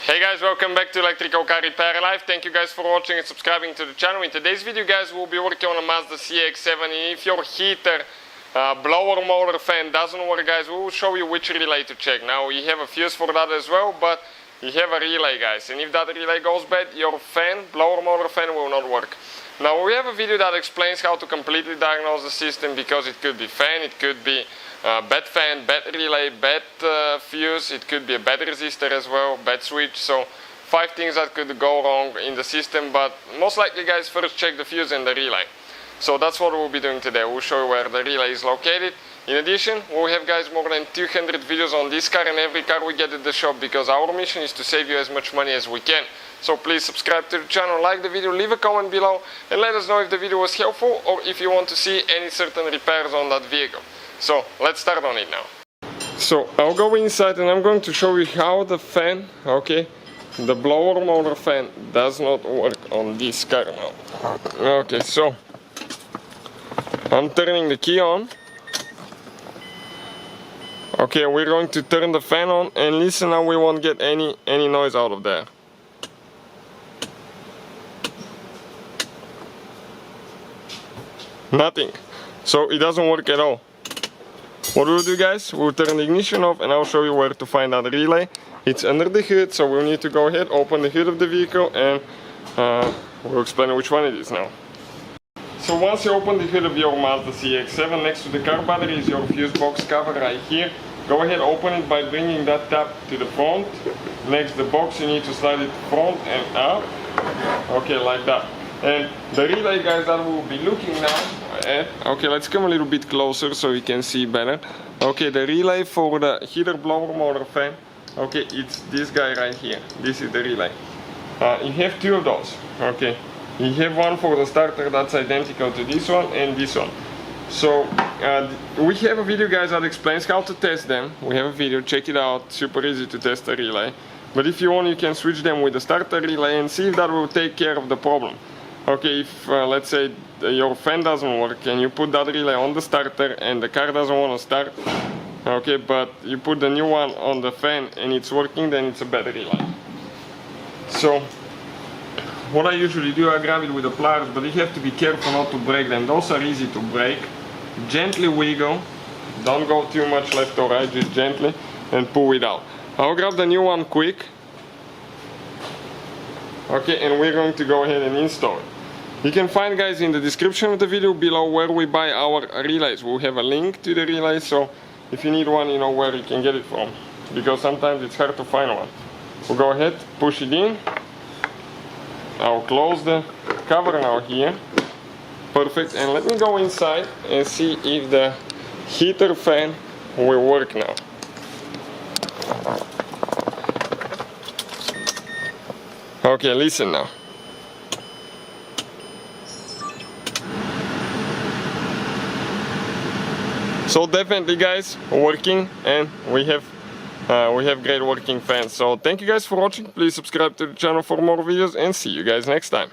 Hey guys, welcome back to Electrical Car Repair Live. Thank you guys for watching and subscribing to the channel. In today's video guys, we'll be working on a Mazda CX-7, and if your heater, blower motor fan doesn't work guys, we will show you which relay to check. Now we have a fuse for that as well, but you have a relay guys, and if that relay goes bad, your fan, blower motor fan will not work. Now we have a video that explains how to completely diagnose the system, because it could be fan, it could be bad fan, bad relay, bad fuse, it could be a bad resistor as well, bad switch. So 5 things that could go wrong in the system, but most likely guys, first check the fuse and the relay. So that's what we'll be doing today. We'll show you where the relay is located. In addition, we'll have guys more than 200 videos on this car and every car we get at the shop, because our mission is to save you as much money as we can. So please subscribe to the channel, like the video, leave a comment below and let us know if the video was helpful or if you want to see any certain repairs on that vehicle. So let's start on it now. So I'll go inside and I'm going to show you how the fan, the blower motor fan does not work on this car now. Okay, so I'm turning the key on. Okay, we're going to turn the fan on, and listen, now we won't get any noise out of there. Nothing. So it doesn't work at all. What we'll do guys, we'll turn the ignition off and I'll show you where to find that relay. It's under the hood, so we'll need to go ahead, open the hood of the vehicle, and we'll explain which one it is now. So once you open the hood of your Mazda CX-7, next to the car battery is your fuse box cover right here. Go ahead, open it by bringing that tab to the front. Next the box, you need to slide it front and up. Okay, like that. And the relay guys that we'll be looking now at, okay, let's come a little bit closer so you can see better. Okay, the relay for the heater blower motor fan, okay, it's this guy right here. This is the relay. You have 2 of those, okay. You have one for the starter that's identical to this one and this one. So we have a video guys that explains how to test them. We have a video, check it out, super easy to test the relay. But if you want, you can switch them with the starter relay and see if that will take care of the problem. Okay, if let's say your fan doesn't work and you put that relay on the starter and the car doesn't want to start, okay, but you put the new one on the fan and it's working, then it's a bad relay. So what I usually do, I grab it with the pliers, but you have to be careful not to break them. Those are easy to break. Gently wiggle, don't go too much left or right, just gently, and pull it out. I'll grab the new one quick. Okay, and we're going to go ahead and install it. You can find guys in the description of the video below where we buy our relays. We'll have a link to the relay, so if you need one, you know where you can get it from, because sometimes it's hard to find one. We'll go ahead, push it in. I'll close the cover now here. Perfect, and let me go inside and see if the heater fan will work now. Okay, listen now. So definitely guys, working, and we have great working fans. So thank you guys for watching. Please subscribe to the channel for more videos and see you guys next time.